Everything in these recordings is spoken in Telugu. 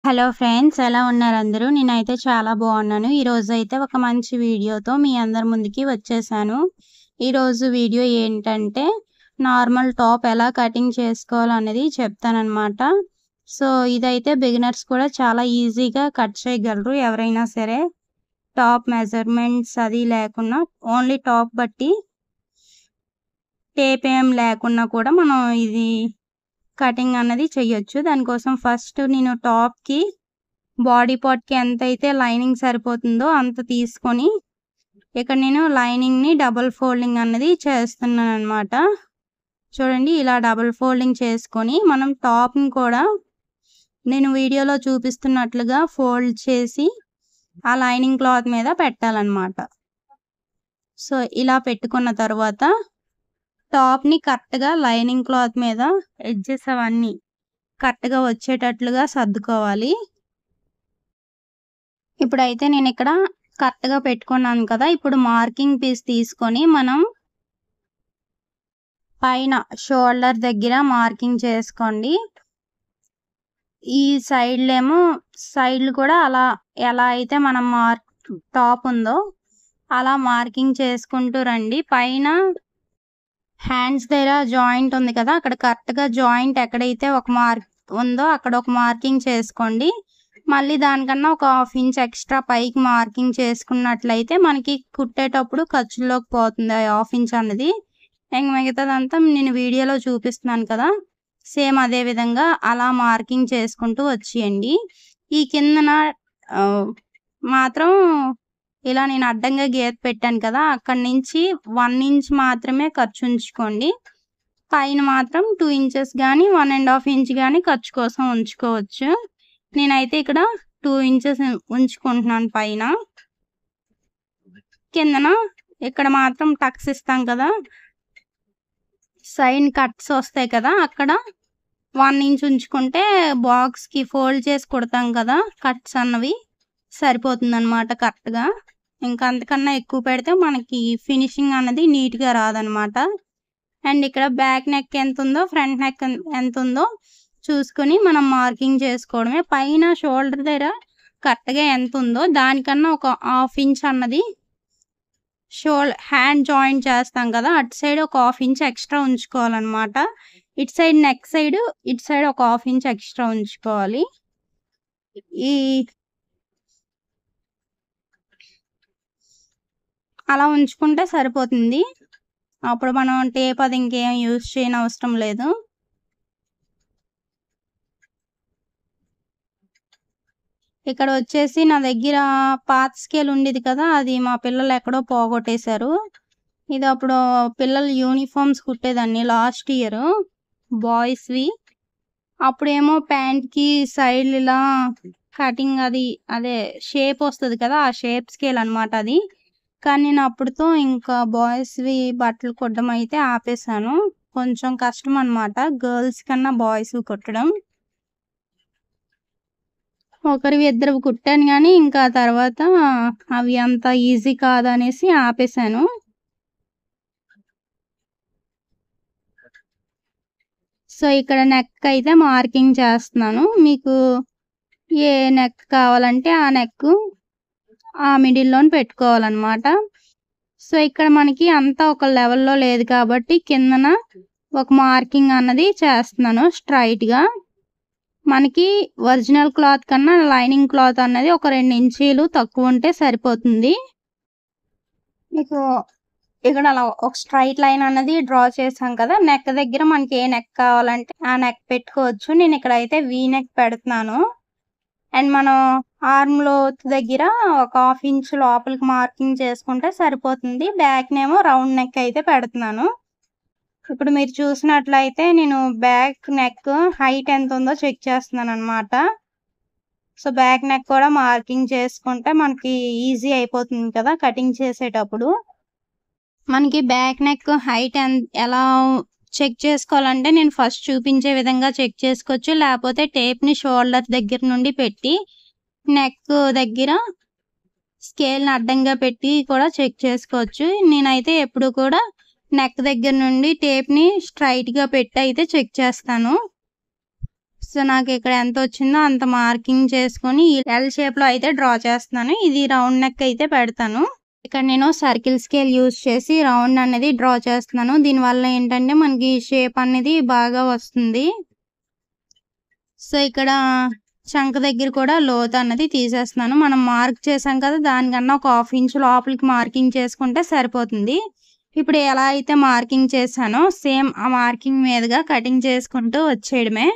హలో ఫ్రెండ్స్, ఎలా ఉన్నారు అందరూ? నేనైతే చాలా బాగున్నాను. ఈరోజు అయితే ఒక మంచి వీడియోతో మీ అందరి ముందుకి వచ్చేసాను. ఈరోజు వీడియో ఏంటంటే నార్మల్ టాప్ ఎలా కటింగ్ చేసుకోవాలనేది చెప్తానన్నమాట. సో ఇదైతే బిగినర్స్ కూడా చాలా ఈజీగా కట్ చేయగలరు. ఎవరైనా సరే టాప్ మెజర్మెంట్స్ అది లేకుండా ఓన్లీ టాప్ బట్టి టేప్ ఏం లేకుండా కూడా మనం ఇది కటింగ్ అన్నది చేయొచ్చు. దానికోసం ఫస్ట్ నేను టాప్కి బాడీ పార్ట్‌కి ఎంతైతే లైనింగ్ సరిపోతుందో అంత తీసుకొని ఇక్కడ నేను లైనింగ్‌ని డబుల్ ఫోల్డింగ్ అన్నది చేస్తున్నానన్నమాట. చూడండి, ఇలా డబుల్ ఫోల్డింగ్ చేసుకొని మనం టాప్‌ని కూడా నేను వీడియోలో చూపిస్తున్నట్లుగా ఫోల్డ్ చేసి ఆ లైనింగ్ క్లాత్ మీద పెట్టాలన్నమాట. సో ఇలా పెట్టుకున్న తర్వాత టాప్‌ని కరెక్ట్‌గా లైనింగ్ క్లాత్ మీద ఎడ్జెస్ అవన్నీ కరెక్ట్‌గా వచ్చేటట్లుగా సర్దుకోవాలి. ఇప్పుడైతే నేను ఇక్కడ కరెక్ట్‌గా పెట్టుకున్నాను కదా. ఇప్పుడు మార్కింగ్ పీస్ తీసుకొని మనం పైన షోల్డర్ దగ్గర మార్కింగ్ చేసుకోండి. ఈ సైడ్లు కూడా అలా ఎలా అయితే మనం టాప్ ఉందో అలా మార్కింగ్ చేసుకుంటూ రండి. పైన హ్యాండ్స్ దగ్గర జాయింట్ ఉంది కదా, అక్కడ కరెక్ట్‌గా జాయింట్ ఎక్కడైతే ఒక మార్క్ ఉందో అక్కడ ఒక మార్కింగ్ చేసుకోండి. మళ్ళీ దానికన్నా ఒక 1/2 ఇంచ్ ఎక్స్ట్రా పైకి మార్కింగ్ చేసుకున్నట్లయితే మనకి కుట్టేటప్పుడు ఖర్చుల్లోకి పోతుంది ఆ 1/2 ఇంచ్ అన్నది. ఇంక మిగతాదంతా నేను వీడియోలో చూపిస్తున్నాను కదా, సేమ్ అదే విధంగా అలా మార్కింగ్ చేసుకుంటూ వచ్చేయండి. ఈ కిందన మాత్రం ఇలా నేను అడ్డంగా గీత పెట్టాను కదా, అక్కడి నుంచి 1 ఇంచ్ మాత్రమే ఖర్చు ఉంచుకోండి. పైన మాత్రం 2 ఇంచెస్ కానీ 1.5 ఇంచ్ కానీ ఖర్చు కోసం ఉంచుకోవచ్చు. నేనైతే ఇక్కడ 2 ఇంచెస్ ఉంచుకుంటున్నాను పైన. కిందన ఇక్కడ మాత్రం టక్స్ ఇస్తాం కదా, సైడ్ కట్స్ వస్తాయి కదా, అక్కడ 1 ఇంచ్ ఉంచుకుంటే బాక్స్కి ఫోల్డ్ చేసి కుడతాం కదా కట్స్ అన్నవి సరిపోతుందన్నమాట కరెక్ట్‌గా. ఇంకా అంతకన్నా ఎక్కువ పెడితే మనకి ఫినిషింగ్ అన్నది నీట్‌గా రాదనమాట. అండ్ ఇక్కడ బ్యాక్ నెక్ ఎంత ఉందో ఫ్రంట్ నెక్ ఎంత ఉందో చూసుకొని మనం మార్కింగ్ చేసుకోవడమే. పైన షోల్డర్ దగ్గర కరెక్ట్‌గా ఎంత ఉందో దానికన్నా ఒక 1/2 ఇంచ్ అన్నది హ్యాండ్ జాయింట్ చేస్తాం కదా, అటు సైడ్ ఒక 1/2 ఇంచ్ ఎక్స్ట్రా ఉంచుకోవాలన్నమాట. ఇటు సైడ్ నెక్ సైడ్ ఇటు సైడ్ ఒక 1/2 ఇంచ్ ఎక్స్ట్రా ఉంచుకోవాలి. అలా ఉంచుకుంటే సరిపోతుంది. అప్పుడు మనం టేప్ అది ఇంకేం యూజ్ చేయనవసరం లేదు. ఇక్కడ వచ్చేసి నా దగ్గర పాత స్కేల్ ఉండేది కదా, అది మా పిల్లలు ఎక్కడో పోగొట్టేశారు. ఇది అప్పుడు పిల్లల యూనిఫామ్స్ కుట్టేదాన్ని లాస్ట్ ఇయర్ బాయ్స్వి. అప్పుడేమో ప్యాంట్కి సైడ్ ఇలా కటింగ్ అదే షేప్ వస్తుంది కదా, ఆ షేప్ స్కేల్ అనమాట అది. కానీ నేను అప్పుడుతో ఇంకా బాయ్స్వి బట్టలు కుట్టడం అయితే ఆపేసాను. కొంచెం కష్టం అనమాట గర్ల్స్ కన్నా బాయ్స్ కుట్టడం. ఒకరివి ఇద్దరు కుట్టాను కానీ ఇంకా తర్వాత అవి అంత ఈజీ కాదనేసి ఆపేసాను. సో ఇక్కడ నెక్ అయితే మార్కింగ్ చేస్తున్నాను. మీకు ఏ నెక్ కావాలంటే ఆ నెక్ ఆ మిడిల్లోని పెట్టుకోవాలన్నమాట. సో ఇక్కడ మనకి అంతా ఒక లెవెల్లో లేదు కాబట్టి కిందన ఒక మార్కింగ్ అన్నది చేస్తున్నాను స్ట్రైట్‌గా. మనకి ఒరిజినల్ క్లాత్ కన్నా లైనింగ్ క్లాత్ అన్నది ఒక 2 ఇంచీలు తక్కువ ఉంటే సరిపోతుంది. మీకు ఇక్కడ అలా ఒక స్ట్రైట్ లైన్ అన్నది డ్రా చేసాం కదా, నెక్ దగ్గర మనకి ఏ నెక్ కావాలంటే ఆ నెక్ పెట్టుకోవచ్చు. నేను ఇక్కడైతే వీ నెక్ పెడుతున్నాను. అండ్ మనం ఆర్మ్ లోత్ దగ్గర ఒక 1/2 ఇంచ్ లోపలికి మార్కింగ్ చేసుకుంటే సరిపోతుంది. బ్యాక్‌నేమో రౌండ్ నెక్ అయితే పెడుతున్నాను. ఇప్పుడు మీరు చూసినట్లయితే నేను బ్యాక్ నెక్ హైట్ ఎంత ఉందో చెక్ చేస్తున్నాను అనమాట. సో బ్యాక్ నెక్ కూడా మార్కింగ్ చేసుకుంటే మనకి ఈజీ అయిపోతుంది కదా కటింగ్ చేసేటప్పుడు. మనకి బ్యాక్ నెక్ హైట్ ఎలా చెక్ చేసుకోవాలంటే నేను ఫస్ట్ చూపించే విధంగా చెక్ చేసుకోవచ్చు. లేకపోతే టేప్‌ని షోల్డర్ దగ్గర నుండి పెట్టి నెక్ దగ్గర స్కేల్‌ని అడ్డంగా పెట్టి కూడా చెక్ చేసుకోవచ్చు. నేనైతే ఎప్పుడు కూడా నెక్ దగ్గర నుండి టేప్‌ని స్ట్రైట్‌గా పెట్టి అయితే చెక్ చేస్తాను. సో నాకు ఇక్కడ ఎంత వచ్చిందో అంత మార్కింగ్ చేసుకొని ఎల్ షేప్ లో అయితే డ్రా చేస్తున్నాను. ఇది రౌండ్ నెక్ అయితే పెడతాను. ఇక్కడ నేను సర్కిల్ స్కేల్ యూజ్ చేసి రౌండ్ అనేది డ్రా చేస్తున్నాను. దీనివల్ల ఏంటంటే మనకి షేప్ అనేది బాగా వస్తుంది. సో ఇక్కడ చంక దగ్గర కూడా లోతు అన్నది తీసేస్తున్నాను. మనం మార్క్ చేసాం కదా, దానికన్నా ఒక 1/2 ఇంచ్ లోపలికి మార్కింగ్ చేసుకుంటే సరిపోతుంది. ఇప్పుడు ఎలా అయితే మార్కింగ్ చేశానో సేమ్ ఆ మార్కింగ్ మీదుగా కటింగ్ చేసుకుంటూ వచ్చేయడమే.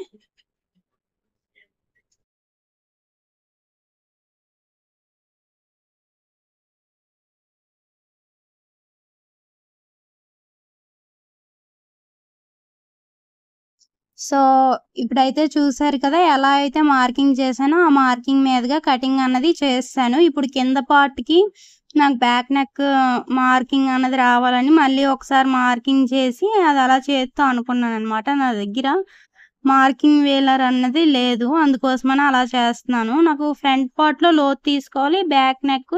సో ఇప్పుడైతే చూసారు కదా, ఎలా అయితే మార్కింగ్ చేశానో ఆ మార్కింగ్ మీదుగా కటింగ్ అన్నది చేస్తాను. ఇప్పుడు కింద పార్ట్కి నాకు బ్యాక్ నెక్ మార్కింగ్ అన్నది రావాలని మళ్ళీ ఒకసారి మార్కింగ్ చేసి అది అలా చేస్తూ అనుకున్నాను అనమాట. నా దగ్గర మార్కింగ్ వేలర్ అన్నది లేదు, అందుకోసమని అలా చేస్తున్నాను. నాకు ఫ్రంట్ పార్ట్లో లోతు తీసుకోవాలి, బ్యాక్ నెక్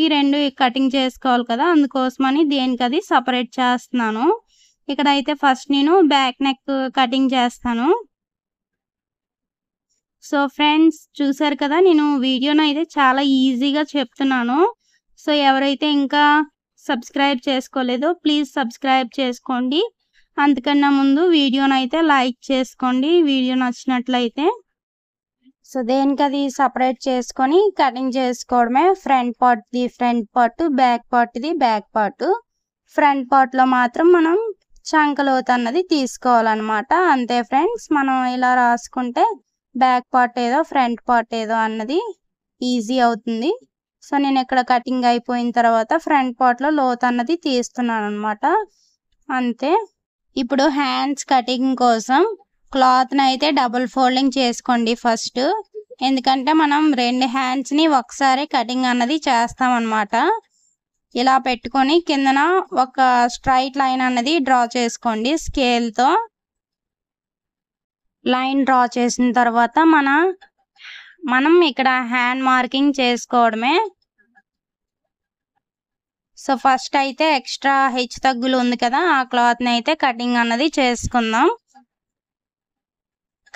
ఈ రెండు కటింగ్ చేసుకోవాలి కదా, అందుకోసమని దేనికి అది సపరేట్ చేస్తున్నాను. ఇక్కడైతే ఫస్ట్ నేను బ్యాక్ నెక్ కటింగ్ చేస్తాను. సో ఫ్రెండ్స్ చూసారు కదా, నేను వీడియోని అయితే చాలా ఈజీగా చెప్తున్నాను. సో ఎవరైతే ఇంకా సబ్స్క్రైబ్ చేసుకోలేదో ప్లీజ్ సబ్స్క్రైబ్ చేసుకోండి. అంతకన్నా ముందు వీడియోని అయితే లైక్ చేసుకోండి వీడియో నచ్చినట్లయితే. సో దేనికి అది సపరేట్ చేసుకొని కటింగ్ చేసుకోవడమే. ఫ్రంట్ పార్ట్ది ఫ్రంట్ పార్ట్, బ్యాక్ పార్ట్ది బ్యాక్ పార్ట్. ఫ్రంట్ పార్ట్లో మాత్రం మనం చంక లోతు అన్నది తీసుకోవాలన్నమాట. అంతే ఫ్రెండ్స్, మనం ఇలా రాసుకుంటే బ్యాక్ పార్ట్ ఏదో ఫ్రంట్ పార్ట్ ఏదో అన్నది ఈజీ అవుతుంది. సో నేను ఇక్కడ కటింగ్ అయిపోయిన తర్వాత ఫ్రంట్ పార్ట్లో లోతు అన్నది తీస్తున్నాను అనమాట. అంతే. ఇప్పుడు హ్యాండ్స్ కటింగ్ కోసం క్లాత్ని అయితే డబుల్ ఫోల్డింగ్ చేసుకోండి ఫస్ట్. ఎందుకంటే మనం 2 హ్యాండ్స్ని ఒకసారి కటింగ్ అన్నది చేస్తామన్నమాట. ఇలా పెట్టుకొని కిందన ఒక స్ట్రైట్ లైన్ అన్నది డ్రా చేసుకోండి స్కేల్తో. లైన్ డ్రా చేసిన తర్వాత మనం ఇక్కడ హ్యాండ్ మార్కింగ్ చేసుకోవడమే. సో ఫస్ట్ అయితే ఎక్స్ట్రా హెచ్చు తగ్గులు ఉంది కదా, ఆ క్లాత్ని అయితే కటింగ్ అన్నది చేసుకుందాం,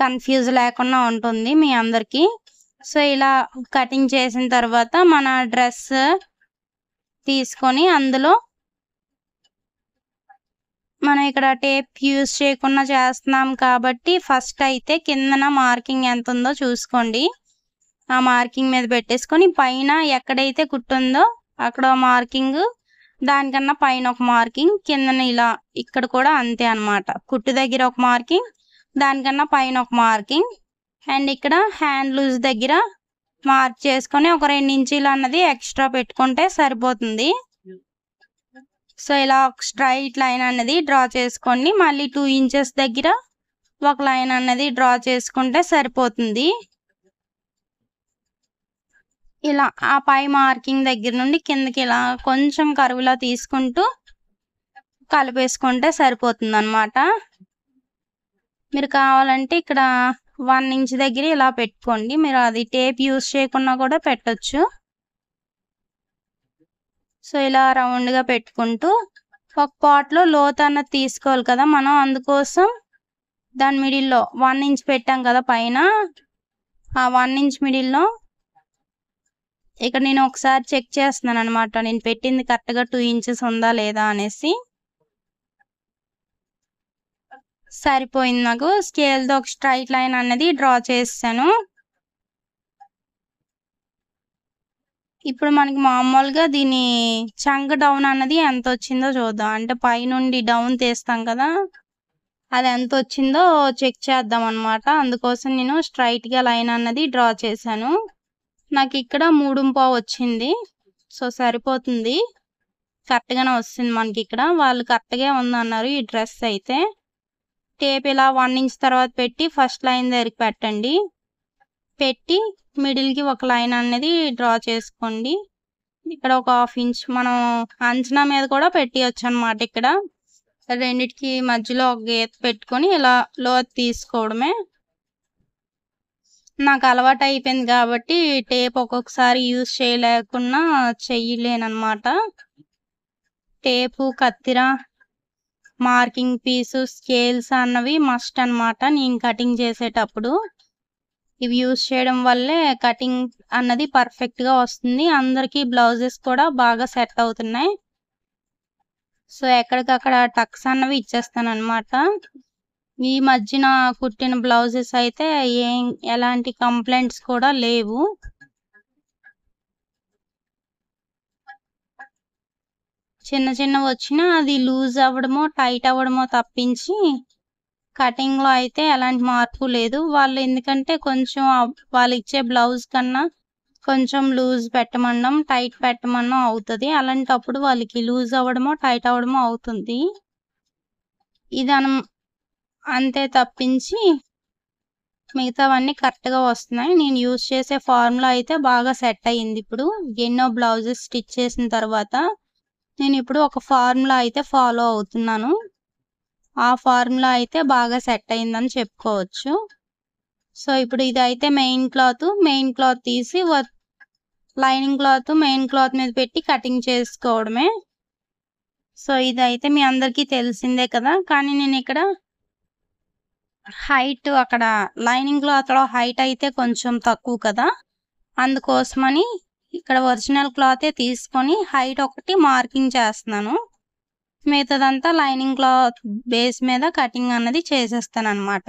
కన్ఫ్యూజ్ లేకుండా ఉంటుంది మీ అందరికీ. సో ఇలా కటింగ్ చేసిన తర్వాత మన డ్రెస్ తీసుకొని అందులో మనం ఇక్కడ టేప్ యూజ్ చేయకుండా చేస్తున్నాం కాబట్టి ఫస్ట్ అయితే కిందన మార్కింగ్ ఎంత ఉందో చూసుకోండి. ఆ మార్కింగ్ మీద పెట్టేసుకొని పైన ఎక్కడైతే కుట్టుందో అక్కడ మార్కింగ్, దానికన్నా పైన ఒక మార్కింగ్, కిందన ఇలా ఇక్కడ కూడా అంతే అన్నమాట. కుట్టు దగ్గర ఒక మార్కింగ్, దానికన్నా పైన ఒక మార్కింగ్, అండ్ ఇక్కడ హ్యాండ్ లూజ్ దగ్గర మార్క్ చేసుకొని ఒక 2 ఇంచీలు అన్నది ఎక్స్ట్రా పెట్టుకుంటే సరిపోతుంది. సో ఇలా ఒక స్ట్రైట్ లైన్ అన్నది డ్రా చేసుకోండి. మళ్ళీ 2 ఇంచెస్ దగ్గర ఒక లైన్ అన్నది డ్రా చేసుకుంటే సరిపోతుంది. ఇలా ఆ పై మార్కింగ్ దగ్గర నుండి కిందకి ఇలా కొంచెం కరువులా తీసుకుంటూ కలిపేసుకుంటే సరిపోతుంది అన్నమాట. మీరు కావాలంటే ఇక్కడ 1 ఇంచ్ దగ్గర ఇలా పెట్టుకోండి. మీరు అది టేప్ యూజ్ చేయకుండా కూడా పెట్టొచ్చు. సో ఇలా రౌండ్గా పెట్టుకుంటూ ఒక పార్ట్లో లోతు అన్నది తీసుకోవాలి కదా మనం, అందుకోసం దాని మిడిల్లో 1 ఇంచ్ పెట్టాం కదా పైన, ఆ 1 ఇంచ్ మిడిల్లో ఇక్కడ నేను ఒకసారి చెక్ చేస్తున్నాను అనమాట, నేను పెట్టింది కరెక్ట్గా 2 ఇంచెస్ ఉందా లేదా అనేసి. సరిపోయింది. నాకు స్కేల్తో ఒక స్ట్రైట్ లైన్ అన్నది డ్రా చేస్తాను. ఇప్పుడు మనకి మామూలుగా దీని చంక డౌన్ అన్నది ఎంత వచ్చిందో చూద్దాం. అంటే పైనుండి డౌన్ తీస్తాం కదా, అది ఎంత వచ్చిందో చెక్ చేద్దాం అనమాట. అందుకోసం నేను స్ట్రైట్గా లైన్ అన్నది డ్రా చేశాను. నాకు ఇక్కడ 3.5 వచ్చింది. సో సరిపోతుంది, కరెక్ట్గానే వస్తుంది మనకి. ఇక్కడ వాళ్ళు కరెక్ట్గా ఉందన్నారు ఈ డ్రెస్ అయితే. టేప్ ఇలా 1 ఇంచ్ తర్వాత పెట్టి ఫస్ట్ లైన్ దగ్గరికి పెట్టండి. పెట్టి మిడిల్కి ఒక లైన్ అనేది డ్రా చేసుకోండి. ఇక్కడ ఒక 1/2 ఇంచ్ మనం అంచనా మీద కూడా పెట్టియచ్చు అనమాట. ఇక్కడ రెండిటికి మధ్యలో ఒక గీత పెట్టుకొని ఇలా లోతు తీసుకోవడమే. నాకు అలవాటు అయిపోయింది కాబట్టి టేప్ ఒక్కొక్కసారి యూజ్ చేయలేకున్నా చెయ్యలేనమాట. టేపు, కత్తిర మార్కింగ్ పీసు, స్కేల్స్ అన్నవి మస్ట్ అన్నమాట నేను కటింగ్ చేసేటప్పుడు. ఇవి యూజ్ చేయడం వల్లే కటింగ్ అన్నది పర్ఫెక్ట్‌గా వస్తుంది. అందరికీ బ్లౌజెస్ కూడా బాగా సెట్ అవుతున్నాయి. సో, ఎక్కడికక్కడ టక్స్ అన్నవి ఇచ్చేస్తానన్నమాట. ఈ మధ్యన కుట్టిన బ్లౌజెస్ అయితే ఎలాంటి కంప్లైంట్స్ కూడా లేవు. చిన్న చిన్నవి వచ్చినా అది లూజ్ అవ్వడమో, టైట్ అవ్వడమో తప్పించి కటింగ్‌లో అయితే ఎలాంటి మార్పు లేదు. వాళ్ళు ఎందుకంటే కొంచెం వాళ్ళు ఇచ్చే బ్లౌజ్ కన్నా కొంచెం లూజ్ పెట్టమనడం, టైట్ పెట్టమనడం అవుతది. అలాంటప్పుడు వాళ్ళకి లూజ్ అవ్వడమో, టైట్ అవ్వడమో అవుతుంది. అంతే తప్పించి మిగతావన్నీ కరెక్ట్‌గా వస్తున్నాయి. నేను యూజ్ చేసే ఫార్ములా అయితే బాగా సెట్ అయింది ఇప్పుడు. ఎన్నో బ్లౌజెస్ స్టిచ్ చేసిన తర్వాత నేనిప్పుడు ఒక ఫార్ములా అయితే ఫాలో అవుతున్నాను. ఆ ఫార్ములా అయితే బాగా సెట్ అయిందని చెప్పుకోవచ్చు. సో, ఇప్పుడు ఇదైతే మెయిన్ క్లాత్ తీసి లైనింగ్ క్లాత్, మెయిన్ క్లాత్ మీద పెట్టి కటింగ్ చేసుకోవడమే. సో, ఇదైతే మీ అందరికీ తెలిసిందే కదా! కానీ నేనిక్కడ అక్కడ లైనింగ్ క్లాత్‌లో హైట్ అయితే కొంచెం తక్కువ కదా! అందుకోసమని ఇక్కడ ఒరిజినల్ క్లాతే తీసుకొని హైట్ ఒకటి మార్కింగ్ చేస్తున్నాను. మిగతాదంతా లైనింగ్ క్లాత్ బేస్ మీద కటింగ్ అన్నది చేసేస్తానన్నమాట.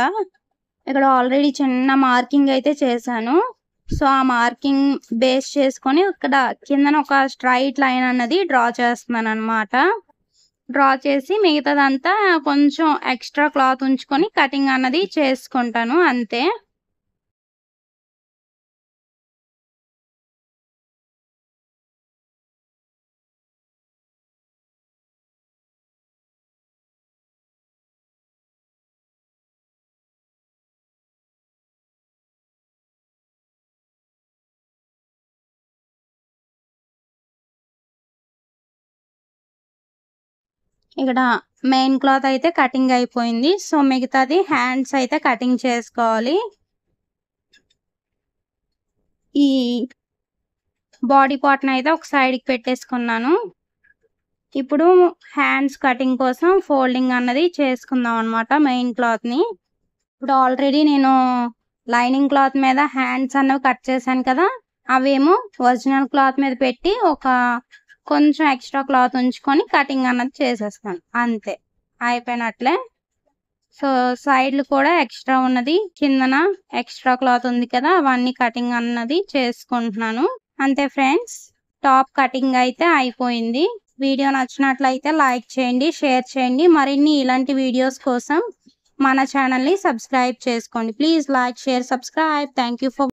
ఇక్కడ ఆల్రెడీ చిన్న మార్కింగ్ అయితే చేశాను. సో, ఆ మార్కింగ్ బేస్ చేసుకొని ఇక్కడ కిందన ఒక స్ట్రెయిట్ లైన్ అన్నది డ్రా చేస్తున్నానన్నమాట. డ్రా చేసి మిగతాదంతా కొంచెం ఎక్స్ట్రా క్లాత్ ఉంచుకొని కటింగ్ అన్నది చేసుకుంటాను అంతే. ఇక్కడ మెయిన్ క్లాత్ అయితే కటింగ్ అయిపోయింది. సో, మిగతాది హ్యాండ్స్ అయితే కటింగ్ చేసుకోవాలి. ఈ బాడీ పార్ట్‌నైతే ఒక సైడ్‌కి పెట్టేసుకున్నాను. ఇప్పుడు హ్యాండ్స్ కటింగ్ కోసం ఫోల్డింగ్ అన్నది చేసుకుందాం అన్నమాట మెయిన్ క్లాత్‌ని. ఇప్పుడు ఆల్రెడీ నేను లైనింగ్ క్లాత్ మీద హ్యాండ్స్ అన్నవి కట్ చేశాను కదా! అవేమో ఒరిజినల్ క్లాత్ మీద పెట్టి కొంచెం ఎక్స్ట్రా క్లాత్ ఉంచుకొని కటింగ్ అన్నది చేసేస్తాను. అంతే అయిపోయినట్లే. సో, సైడ్‌లు కూడా ఎక్స్ట్రా ఉన్నది కిందన ఎక్స్ట్రా క్లాత్ ఉంది కదా! అవన్నీ కటింగ్ అన్నది చేసుకుంటున్నాను. అంతే ఫ్రెండ్స్. టాప్ కటింగ్ అయితే అయిపోయింది. వీడియో నచ్చినట్లయితే లైక్ చేయండి, షేర్ చేయండి. మరిన్ని ఇలాంటి వీడియోస్ కోసం మన ఛానల్‌ని సబ్స్క్రైబ్ చేసుకోండి. Please like, share, subscribe. Thank you for